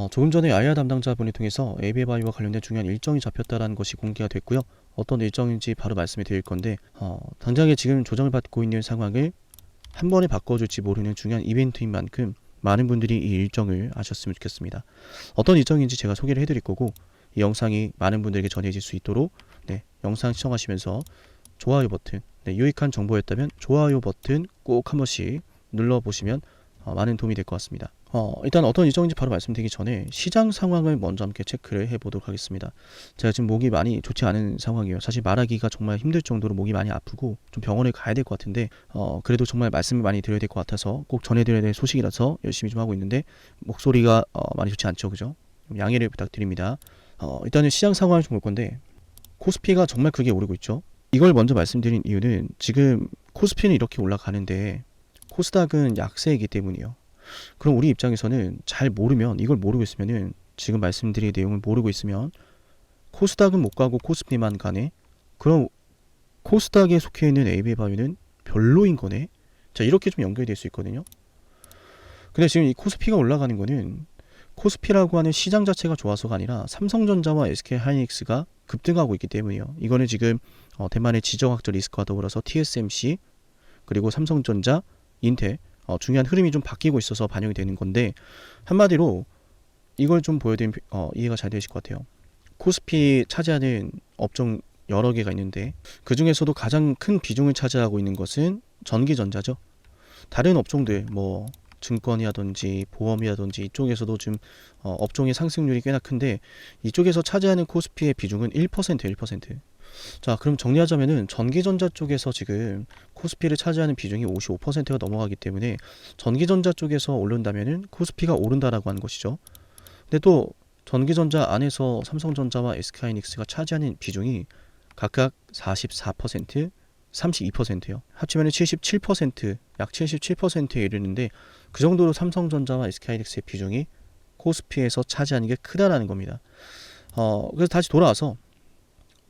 조금 전에 아이아 담당자분을 통해서 AB바이오와 관련된 중요한 일정이 잡혔다는 것이 공개가 됐고요. 어떤 일정인지 바로 말씀을 드릴 건데, 당장에 지금 조정을 받고 있는 상황을 한 번에 바꿔줄지 모르는 중요한 이벤트인 만큼 많은 분들이 이 일정을 아셨으면 좋겠습니다. 어떤 일정인지 제가 소개를 해드릴 거고, 이 영상이 많은 분들에게 전해질 수 있도록 영상 시청하시면서 좋아요 버튼, 유익한 정보였다면 좋아요 버튼 꼭 한 번씩 눌러보시면 많은 도움이 될 것 같습니다. 일단 어떤 일정인지 바로 말씀드리기 전에 시장 상황을 먼저 함께 체크를 해보도록 하겠습니다. 제가 지금 목이 많이 좋지 않은 상황이에요. 사실 말하기가 정말 힘들 정도로 목이 많이 아프고 좀 병원에 가야 될 것 같은데 그래도 정말 말씀을 많이 드려야 될 것 같아서 꼭 전해드려야 될 소식이라서 열심히 좀 하고 있는데 목소리가 많이 좋지 않죠, 그죠? 양해를 부탁드립니다. 일단은 시장 상황을 좀 볼 건데 코스피가 정말 크게 오르고 있죠. 이걸 먼저 말씀드린 이유는 지금 코스피는 이렇게 올라가는데 코스닥은 약세이기 때문이에요. 그럼 우리 입장에서는 잘 모르면, 이걸 모르고 있으면은, 지금 말씀드린 내용을 모르고 있으면 코스닥은 못 가고 코스피만 가네? 그럼 코스닥에 속해 있는 AB바이오는 별로인 거네? 자, 이렇게 좀 연결될 수 있거든요. 근데 지금 이 코스피가 올라가는 거는 코스피라고 하는 시장 자체가 좋아서가 아니라 삼성전자와 SK하이닉스가 급등하고 있기 때문이에요. 이거는 지금 대만의 지정학적 리스크와 더불어서 TSMC 그리고 삼성전자, 인텔 중요한 흐름이 좀 바뀌고 있어서 반영이 되는 건데, 한마디로 이걸 좀 보여드리면 이해가 잘 되실 것 같아요. 코스피 차지하는 업종 여러 개가 있는데 그 중에서도 가장 큰 비중을 차지하고 있는 것은 전기전자죠. 다른 업종들 뭐 증권이라든지 보험이라든지 이쪽에서도 지금 업종의 상승률이 꽤나 큰데 이쪽에서 차지하는 코스피의 비중은 1%예요. 1%. 자, 그럼 정리하자면은 전기전자 쪽에서 지금 코스피를 차지하는 비중이 55%가 넘어가기 때문에 전기전자 쪽에서 오른다면은 코스피가 오른다라고 하는 것이죠. 근데 또 전기전자 안에서 삼성전자와 SK하이닉스가 차지하는 비중이 각각 44%, 32%예요. 합치면 77%, 약 77%에 이르는데 그 정도로 삼성전자와 SK하이닉스의 비중이 코스피에서 차지하는 게 크다라는 겁니다. 그래서 다시 돌아와서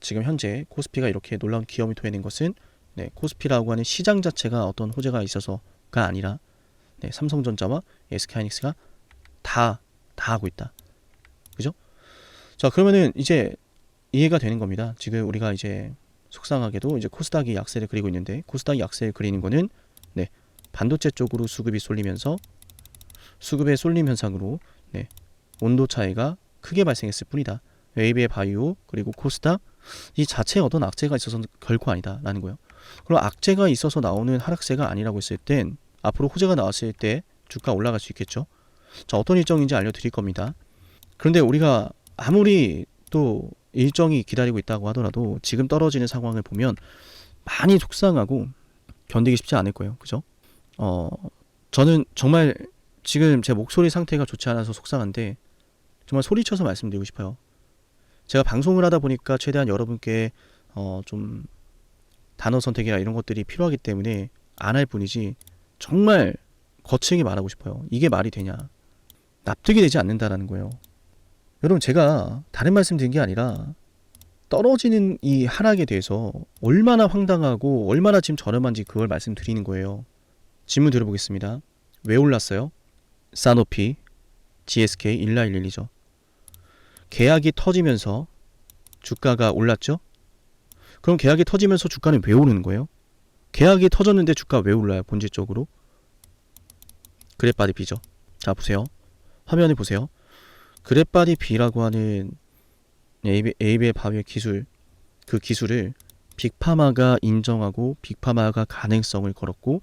지금 현재 코스피가 이렇게 놀라운 기염이 토해낸 것은 코스피라고 하는 시장 자체가 어떤 호재가 있어서가 아니라 삼성전자와 SK하이닉스가 다 하고 있다. 그죠? 자, 그러면은 이제 이해가 되는 겁니다. 지금 우리가 이제 속상하게도 이제 코스닥이 약세를 그리고 있는데 코스닥이 약세를 그리는 거는 반도체 쪽으로 수급이 쏠리면서 수급의 쏠림 현상으로 온도 차이가 크게 발생했을 뿐이다. AB바이오 그리고 코스닥 이 자체에 어떤 악재가 있어서는 결코 아니다라는 거예요. 그럼 악재가 있어서 나오는 하락세가 아니라고 했을 땐 앞으로 호재가 나왔을 때 주가 올라갈 수 있겠죠. 자, 어떤 일정인지 알려드릴 겁니다. 그런데 우리가 아무리 또 일정이 기다리고 있다고 하더라도 지금 떨어지는 상황을 보면 많이 속상하고 견디기 쉽지 않을 거예요. 그죠? 저는 정말 지금 제 목소리 상태가 좋지 않아서 속상한데 정말 소리쳐서 말씀드리고 싶어요. 제가 방송을 하다 보니까 최대한 여러분께 좀 단어 선택이나 이런 것들이 필요하기 때문에 안 할 뿐이지 정말 거칠게 말하고 싶어요. 이게 말이 되냐? 납득이 되지 않는다라는 거예요. 여러분, 제가 다른 말씀 드린 게 아니라 떨어지는 이 하락에 대해서 얼마나 황당하고 얼마나 지금 저렴한지 그걸 말씀드리는 거예요. 질문 드려보겠습니다. 왜 올랐어요? 사노피, GSK, 일라일릴리죠. 계약이 터지면서 주가가 올랐죠? 그럼 계약이 터지면서 주가는 왜 오르는 거예요? 계약이 터졌는데 주가 왜 올라요? 본질적으로 그래프바디 B죠. 자, 보세요. 화면에 보세요. 그래프바디 B라고 하는 AB바이오 기술, 그 기술을 빅파마가 인정하고 빅파마가 가능성을 걸었고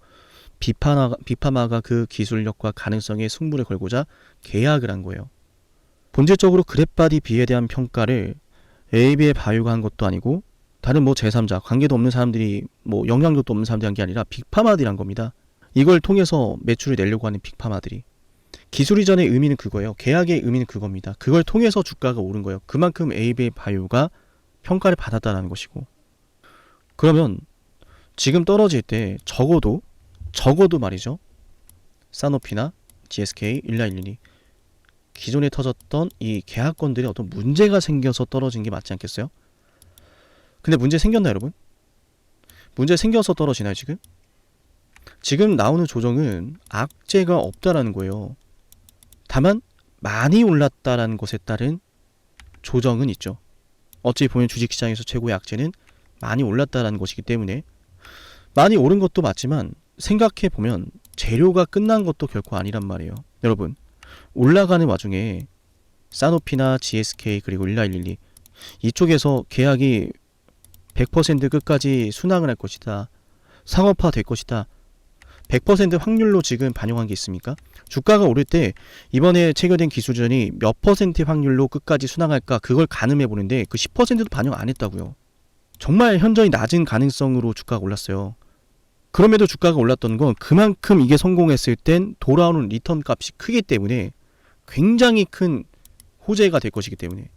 빅파마가 그 기술력과 가능성에 승부를 걸고자 계약을 한 거예요. 본질적으로 그래프바디 B에 대한 평가를 AB바이오가 한 것도 아니고 다른 뭐 제3자 관계도 없는 사람들이 뭐 영향력도 없는 사람들이 한 게 아니라 빅파마들이 한 겁니다. 이걸 통해서 매출을 내려고 하는 빅파마들이. 기술 이전의 의미는 그거예요. 계약의 의미는 그겁니다. 그걸 통해서 주가가 오른 거예요. 그만큼 AB바이오가 평가를 받았다는 것이고. 그러면 지금 떨어질 때 적어도 말이죠. 사노피나 GSK, 일라일린이 기존에 터졌던 이 계약건들이 어떤 문제가 생겨서 떨어진 게 맞지 않겠어요? 근데 문제 생겼나 여러분? 문제 생겨서 떨어지나요 지금? 지금 나오는 조정은 악재가 없다라는 거예요. 다만 많이 올랐다라는 것에 따른 조정은 있죠. 어찌 보면 주식시장에서 최고의 악재는 많이 올랐다라는 것이기 때문에 많이 오른 것도 맞지만 생각해보면 재료가 끝난 것도 결코 아니란 말이에요. 여러분, 올라가는 와중에 사노피나 GSK 그리고 1112 이쪽에서 계약이 100% 끝까지 순항을 할 것이다. 상업화 될 것이다. 100% 확률로 지금 반영한 게 있습니까? 주가가 오를 때 이번에 체결된 기술전이 몇 퍼센트 확률로 끝까지 순항할까 그걸 가늠해 보는데 그 10%도 반영 안 했다고요. 정말 현저히 낮은 가능성으로 주가가 올랐어요. 그럼에도 주가가 올랐던 건 그만큼 이게 성공했을 땐 돌아오는 리턴 값이 크기 때문에 굉장히 큰 호재가 될 것이기 때문에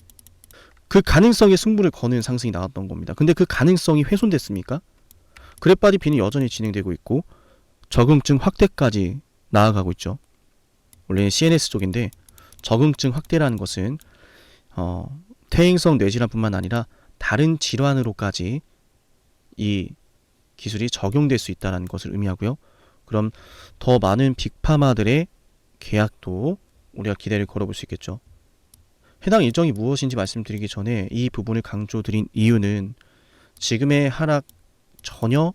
그 가능성에 승부를 거는 상승이 나왔던 겁니다. 근데 그 가능성이 훼손됐습니까? 그래빠디피는 여전히 진행되고 있고 적응증 확대까지 나아가고 있죠. 원래는 CNS 쪽인데 적응증 확대라는 것은 퇴행성 뇌질환뿐만 아니라 다른 질환으로까지 이 기술이 적용될 수 있다는 것을 의미하고요. 그럼 더 많은 빅파마들의 계약도 우리가 기대를 걸어볼 수 있겠죠. 해당 일정이 무엇인지 말씀드리기 전에 이 부분을 강조드린 이유는 지금의 하락 전혀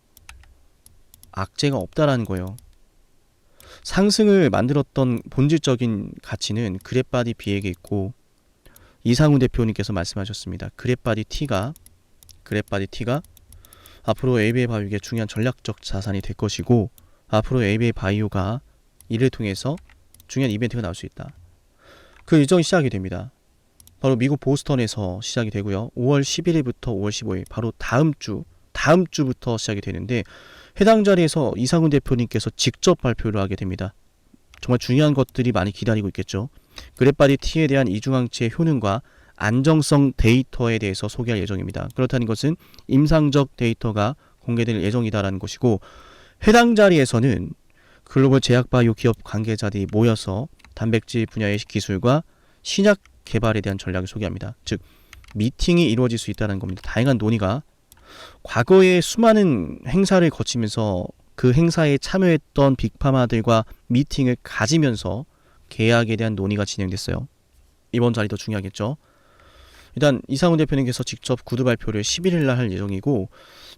악재가 없다라는 거예요. 상승을 만들었던 본질적인 가치는 그래빠디 B에게 있고 이상훈 대표님께서 말씀하셨습니다. 그래빠디 T가 앞으로 ABA 바이오의 중요한 전략적 자산이 될 것이고 앞으로 ABA 바이오가 이를 통해서 중요한 이벤트가 나올 수 있다. 그 일정이 시작이 됩니다. 바로 미국 보스턴에서 시작이 되고요. 5월 11일부터 5월 15일 바로 다음 주부터 시작이 되는데 해당 자리에서 이상훈 대표님께서 직접 발표를 하게 됩니다. 정말 중요한 것들이 많이 기다리고 있겠죠. 그래빠디 T에 대한 이중항체의 효능과 안정성 데이터에 대해서 소개할 예정입니다. 그렇다는 것은 임상적 데이터가 공개될 예정이다라는 것이고 해당 자리에서는 글로벌 제약바이오 기업 관계자들이 모여서 단백질 분야의 기술과 신약 개발에 대한 전략을 소개합니다. 즉 미팅이 이루어질 수 있다는 겁니다. 다양한 논의가 과거에 수많은 행사를 거치면서 그 행사에 참여했던 빅파마들과 미팅을 가지면서 계약에 대한 논의가 진행됐어요. 이번 자리도 중요하겠죠. 일단 이상훈 대표님께서 직접 구두 발표를 11일날 할 예정이고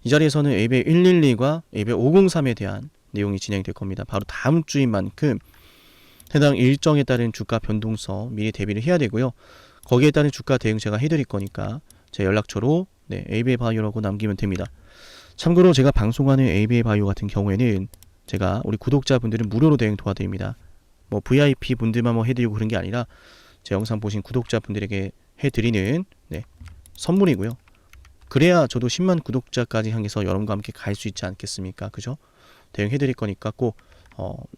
이 자리에서는 ABA 112과 ABA 503에 대한 내용이 진행될 겁니다. 바로 다음 주인 만큼 해당 일정에 따른 주가 변동성 미리 대비를 해야 되고요. 거기에 따른 주가 대응 제가 해드릴 거니까 제 연락처로 ABA 바이오라고 남기면 됩니다. 참고로 제가 방송하는 ABA 바이오 같은 경우에는 제가 우리 구독자분들은 무료로 대응 도와드립니다. 뭐 VIP 분들만 뭐 해드리고 그런 게 아니라 제 영상 보신 구독자분들에게 해드리는 선물이고요. 그래야 저도 10만 구독자까지 향해서 여러분과 함께 갈 수 있지 않겠습니까? 그죠? 대응해드릴 거니까 꼭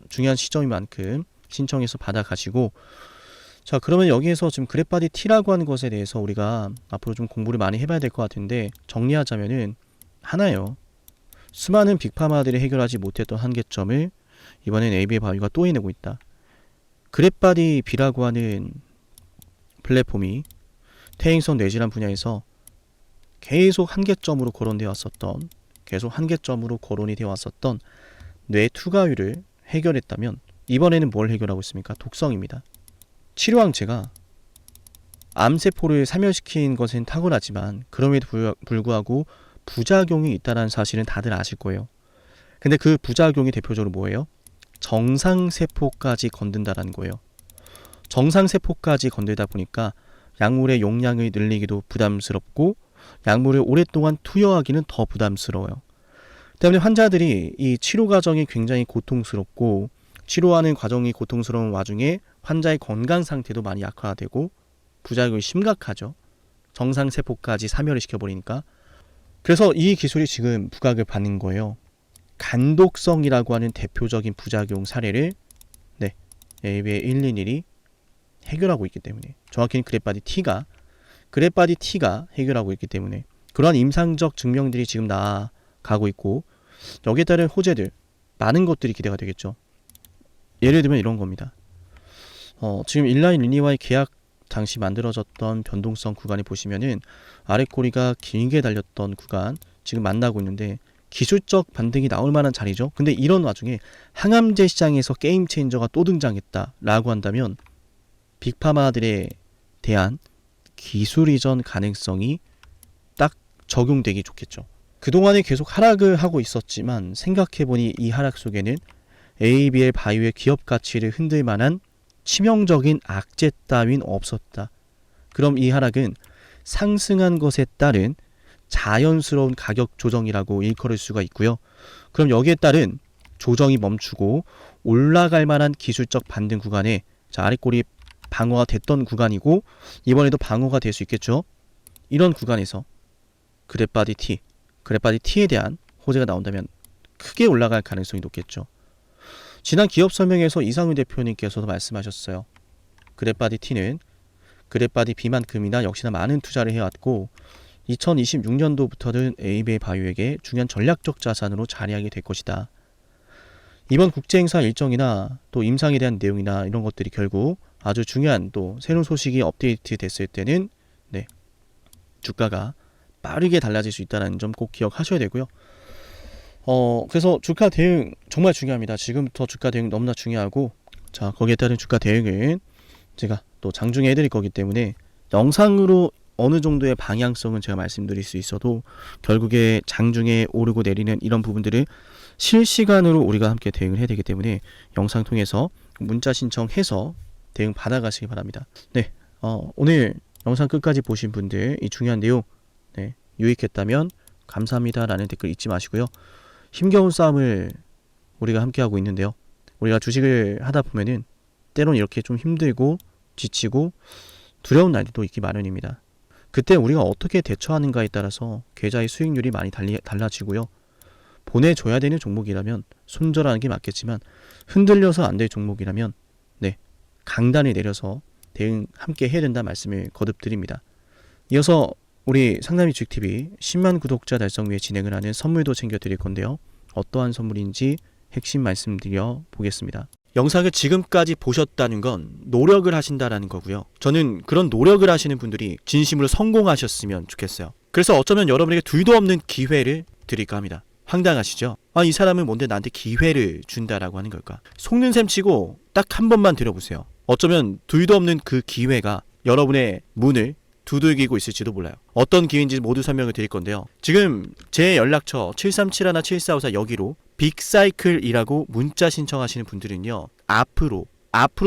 중요한 시점인 만큼 신청해서 받아가시고 자 그러면 여기에서 지금 그래빠디 T라고 하는 것에 대해서 우리가 앞으로 좀 공부를 많이 해봐야 될 것 같은데 정리하자면은 하나예요. 수많은 빅파마들이 해결하지 못했던 한계점을 이번엔 ABA 바이오가 또 해내고 있다. 그래빠디 B라고 하는 플랫폼이 퇴행성 뇌질환 분야에서 계속 한계점으로 거론되어 왔었던 거론이 되어 왔었던 뇌 투과율을 해결했다면 이번에는 뭘 해결하고 있습니까? 독성입니다. 치료항체가 암세포를 사멸시킨 것은 탁월하지만 그럼에도 불구하고 부작용이 있다는 사실은 다들 아실 거예요. 근데 그 부작용이 대표적으로 뭐예요? 정상세포까지 건든다라는 거예요. 정상세포까지 건들다 보니까 약물의 용량을 늘리기도 부담스럽고 약물을 오랫동안 투여하기는 더 부담스러워요. 때문에 환자들이 이 치료 과정이 굉장히 고통스럽고 치료하는 과정이 고통스러운 와중에 환자의 건강 상태도 많이 악화되고 부작용이 심각하죠. 정상세포까지 사멸을 시켜버리니까. 그래서 이 기술이 지금 부각을 받는 거예요. 간독성이라고 하는 대표적인 부작용 사례를 ABA 121이 해결하고 있기 때문에 정확히는 그래빠디 T가 해결하고 있기 때문에 그러한 임상적 증명들이 지금 나아가고 있고 여기에 따른 호재들 많은 것들이 기대가 되겠죠. 예를 들면 이런 겁니다. 지금 인라인 리니와의 계약 당시 만들어졌던 변동성 구간을 보시면은 아래 꼬리가 길게 달렸던 구간 지금 만나고 있는데 기술적 반등이 나올 만한 자리죠. 근데 이런 와중에 항암제 시장에서 게임 체인저가 또 등장했다라고 한다면 빅파마들에 대한 기술 이전 가능성이 딱 적용되기 좋겠죠. 그동안에 계속 하락을 하고 있었지만 생각해보니 이 하락 속에는 ABL 바이오의 기업 가치를 흔들 만한 치명적인 악재 따윈 없었다. 그럼 이 하락은 상승한 것에 따른 자연스러운 가격 조정이라고 일컬을 수가 있고요. 그럼 여기에 따른 조정이 멈추고 올라갈 만한 기술적 반등 구간에 아랫골이 방어가 됐던 구간이고 이번에도 방어가 될 수 있겠죠. 이런 구간에서 그래바디 T에 대한 호재가 나온다면 크게 올라갈 가능성이 높겠죠. 지난 기업 설명에서 이상훈 대표님께서도 말씀하셨어요. 그래바디 T는 그래바디 B만큼이나 역시나 많은 투자를 해왔고 2026년도부터는 ABL 바이오에게 중요한 전략적 자산으로 자리하게 될 것이다. 이번 국제행사 일정이나 또 임상에 대한 내용이나 이런 것들이 결국 아주 중요한 또 새로운 소식이 업데이트 됐을 때는 주가가 빠르게 달라질 수 있다는 점 꼭 기억하셔야 되고요. 그래서 주가 대응 정말 중요합니다. 지금부터 주가 대응 너무나 중요하고 자 거기에 따른 주가 대응은 제가 또 장중에 해드릴 거기 때문에 영상으로 어느 정도의 방향성은 제가 말씀드릴 수 있어도 결국에 장중에 오르고 내리는 이런 부분들을 실시간으로 우리가 함께 대응을 해야 되기 때문에 영상 통해서 문자 신청해서 대응 받아가시기 바랍니다. 네, 오늘 영상 끝까지 보신 분들 이 중요한 내용 유익했다면 감사합니다라는 댓글 잊지 마시고요. 힘겨운 싸움을 우리가 함께 하고 있는데요. 우리가 주식을 하다 보면은 때론 이렇게 좀 힘들고 지치고 두려운 날도 있기 마련입니다. 그때 우리가 어떻게 대처하는가에 따라서 계좌의 수익률이 많이 달라지고요. 보내줘야 되는 종목이라면 손절하는 게 맞겠지만 흔들려서 안 될 종목이라면 강단을 내려서 대응 함께 해야 된다 말씀을 거듭드립니다. 이어서 우리 상담이 주식TV 10만 구독자 달성 위해 진행을 하는 선물도 챙겨드릴 건데요. 어떠한 선물인지 핵심 말씀드려 보겠습니다. 영상을 지금까지 보셨다는 건 노력을 하신다라는 거고요. 저는 그런 노력을 하시는 분들이 진심으로 성공하셨으면 좋겠어요. 그래서 어쩌면 여러분에게 둘도 없는 기회를 드릴까 합니다. 황당하시죠? 이 사람은 뭔데 나한테 기회를 준다라고 하는 걸까? 속는 셈 치고 딱 한 번만 들어보세요. 어쩌면 둘도 없는 그 기회가 여러분의 문을 두들기고 있을지도 몰라요. 어떤 기회인지 모두 설명을 드릴 건데요. 지금 제 연락처 7371-7454 여기로 빅사이클이라고 문자 신청하시는 분들은요. 앞으로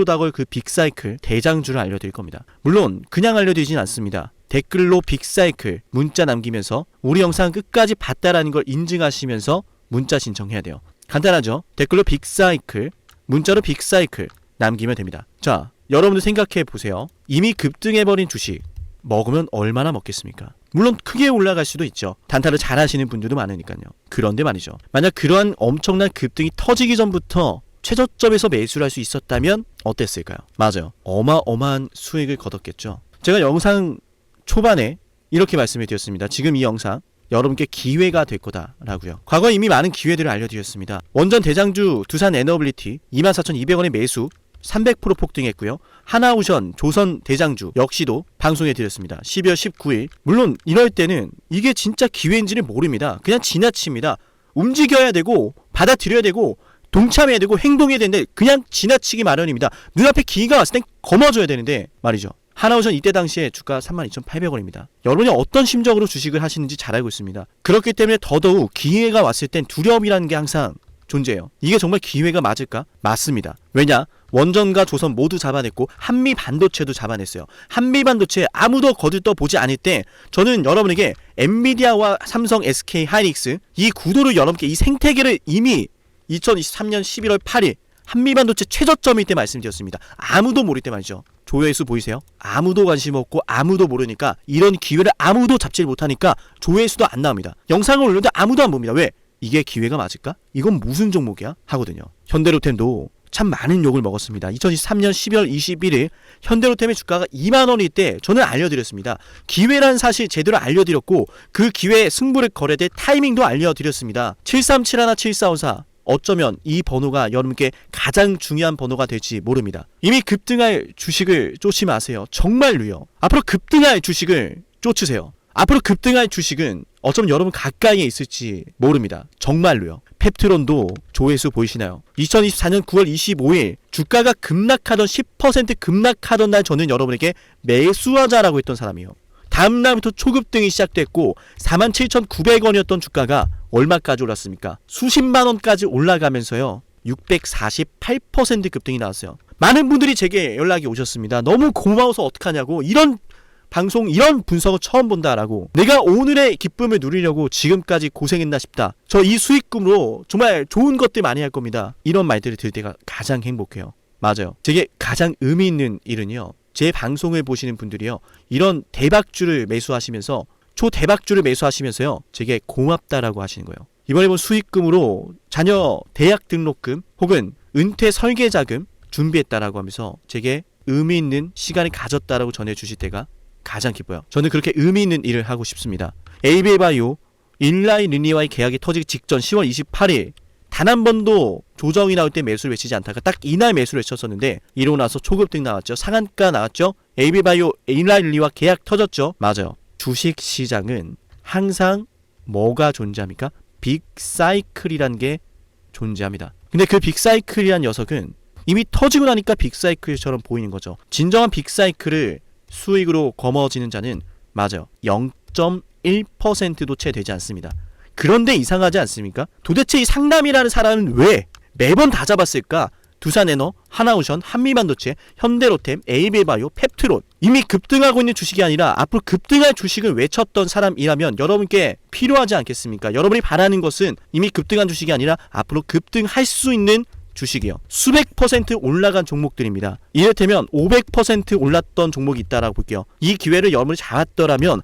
다가올 그 빅사이클 대장주를 알려드릴 겁니다. 물론 그냥 알려드리진 않습니다. 댓글로 빅사이클 문자 남기면서 우리 영상 끝까지 봤다라는 걸 인증하시면서 문자 신청해야 돼요. 간단하죠? 댓글로 빅사이클, 문자로 빅사이클 남기면 됩니다. 자, 여러분들 생각해 보세요. 이미 급등해버린 주식 먹으면 얼마나 먹겠습니까? 물론 크게 올라갈 수도 있죠. 단타를 잘 하시는 분들도 많으니까요. 그런데 말이죠. 만약 그러한 엄청난 급등이 터지기 전부터 최저점에서 매수를 할 수 있었다면 어땠을까요? 맞아요. 어마어마한 수익을 거뒀겠죠. 제가 영상 초반에 이렇게 말씀을 드렸습니다. 지금 이 영상 여러분께 기회가 될 거다라고요. 과거에 이미 많은 기회들을 알려드렸습니다. 원전 대장주 두산 에너빌리티 24,200원의 매수 300% 폭등했고요. 하나오션 조선 대장주 역시도 방송해 드렸습니다. 12월 19일. 물론 이럴 때는 이게 진짜 기회인지를 모릅니다. 그냥 지나칩니다. 움직여야 되고 받아들여야 되고 동참해야 되고 행동해야 되는데 그냥 지나치기 마련입니다. 눈앞에 기회가 왔을 땐 거머줘야 되는데 말이죠. 하나오션 이때 당시에 주가 32,800원입니다. 여러분이 어떤 심정으로 주식을 하시는지 잘 알고 있습니다. 그렇기 때문에 더더욱 기회가 왔을 땐 두려움이라는 게 항상 존재해요. 이게 정말 기회가 맞을까? 맞습니다. 왜냐? 원전과 조선 모두 잡아냈고 한미반도체도 잡아냈어요. 한미반도체 아무도 거들떠보지 않을 때 저는 여러분에게 엔비디아와 삼성, SK, 하이닉스 이 구도를 여러분께 이 생태계를 이미 2023년 11월 8일 한미반도체 최저점일 때 말씀드렸습니다. 아무도 모를 때 말이죠. 조회수 보이세요? 아무도 관심 없고 아무도 모르니까 이런 기회를 아무도 잡지 못하니까 조회수도 안 나옵니다. 영상을 올렸는데 아무도 안 봅니다. 왜? 이게 기회가 맞을까? 이건 무슨 종목이야? 하거든요. 현대로템도 참 많은 욕을 먹었습니다. 2023년 12월 21일 현대로템의 주가가 2만원일 때 저는 알려드렸습니다. 기회란 사실 제대로 알려드렸고 그 기회에 승부를 걸어야 될 타이밍도 알려드렸습니다. 7371-7454 어쩌면 이 번호가 여러분께 가장 중요한 번호가 될지 모릅니다. 이미 급등할 주식을 쫓지 마세요. 정말로요. 앞으로 급등할 주식을 쫓으세요. 앞으로 급등할 주식은 어쩌면 여러분 가까이에 있을지 모릅니다. 정말로요. 펩트론도 조회수 보이시나요? 2024년 9월 25일 주가가 급락하던 10% 급락하던 날 저는 여러분에게 매수하자라고 했던 사람이에요. 다음 날부터 초급등이 시작됐고 47,900원이었던 주가가 얼마까지 올랐습니까? 수십만 원까지 올라가면서요. 648% 급등이 나왔어요. 많은 분들이 제게 연락이 오셨습니다. 너무 고마워서 어떡하냐고, 이런 방송, 이런 분석을 처음 본다라고, 내가 오늘의 기쁨을 누리려고 지금까지 고생했나 싶다, 저 이 수익금으로 정말 좋은 것들 많이 할 겁니다, 이런 말들을 들을 때가 가장 행복해요. 맞아요. 제게 가장 의미 있는 일은요, 제 방송을 보시는 분들이요, 이런 대박주를 매수하시면서, 초대박주를 매수하시면서요, 제게 고맙다라고 하시는 거예요. 이번에 본 수익금으로 자녀 대학 등록금 혹은 은퇴 설계자금 준비했다라고 하면서 제게 의미 있는 시간을 가졌다라고 전해주실 때가 가장 기뻐요. 저는 그렇게 의미 있는 일을 하고 싶습니다. 에이비바이오 일라이 르니와의 계약이 터지기 직전 10월 28일 단 한 번도 조정이 나올 때 매수를 외치지 않다가 딱 이날 매수를 외쳤었는데, 이러고 나서 초급등 나왔죠. 상한가 나왔죠. 에이비바이오 일라이 르니와 계약 터졌죠. 맞아요. 주식시장은 항상 뭐가 존재합니까? 빅사이클이란 게 존재합니다. 근데 그 빅사이클이란 녀석은 이미 터지고 나니까 빅사이클처럼 보이는 거죠. 진정한 빅사이클을 수익으로 거머쥐는 자는 맞아요, 0.1%도 채 되지 않습니다. 그런데 이상하지 않습니까? 도대체 이 상남이라는 사람은 왜 매번 다 잡았을까? 두산에너, 하나오션, 한미반도체, 현대로템, 에이비바이오, 펩트론, 이미 급등하고 있는 주식이 아니라 앞으로 급등할 주식을 외쳤던 사람이라면 여러분께 필요하지 않겠습니까? 여러분이 바라는 것은 이미 급등한 주식이 아니라 앞으로 급등할 수 있는 주식이요. 수백 퍼센트 올라간 종목들입니다. 이를테면 500% 올랐던 종목이 있다라고 볼게요. 이 기회를 여러분이 잡았더라면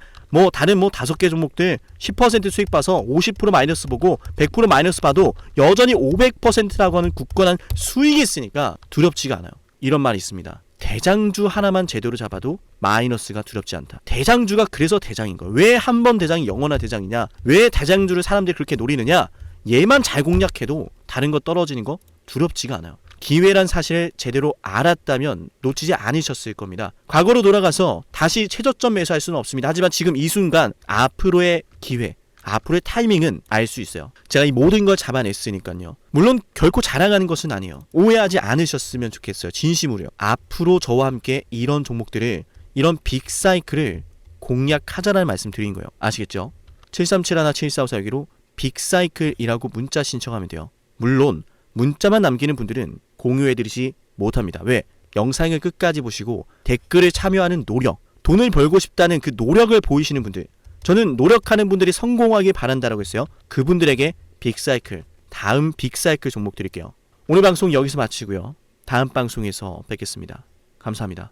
다른 5개 종목들 10% 수익 봐서 50% 마이너스 보고 100% 마이너스 봐도 여전히 500%라고 하는 굳건한 수익이 있으니까 두렵지가 않아요. 이런 말이 있습니다. 대장주 하나만 제대로 잡아도 마이너스가 두렵지 않다. 대장주가 그래서 대장인 거예요. 왜 한 번 대장이 영원한 대장이냐? 왜 대장주를 사람들이 그렇게 노리느냐? 얘만 잘 공략해도 다른 거 떨어지는 거 두렵지가 않아요. 기회란 사실을 제대로 알았다면 놓치지 않으셨을 겁니다. 과거로 돌아가서 다시 최저점 매수할 수는 없습니다. 하지만 지금 이 순간 앞으로의 기회, 앞으로의 타이밍은 알 수 있어요. 제가 이 모든 걸 잡아냈으니까요. 물론 결코 자랑하는 것은 아니에요. 오해하지 않으셨으면 좋겠어요. 진심으로요. 앞으로 저와 함께 이런 종목들을, 이런 빅사이클을 공략하자라는 말씀 드린 거예요. 아시겠죠? 7371-7454여기로 빅사이클이라고 문자 신청하면 돼요. 물론 문자만 남기는 분들은 공유해드리지 못합니다. 왜? 영상을 끝까지 보시고 댓글에 참여하는 노력, 돈을 벌고 싶다는 그 노력을 보이시는 분들, 저는 노력하는 분들이 성공하길 바란다라고 했어요. 그분들에게 빅사이클, 다음 빅사이클 종목 드릴게요. 오늘 방송 여기서 마치고요. 다음 방송에서 뵙겠습니다. 감사합니다.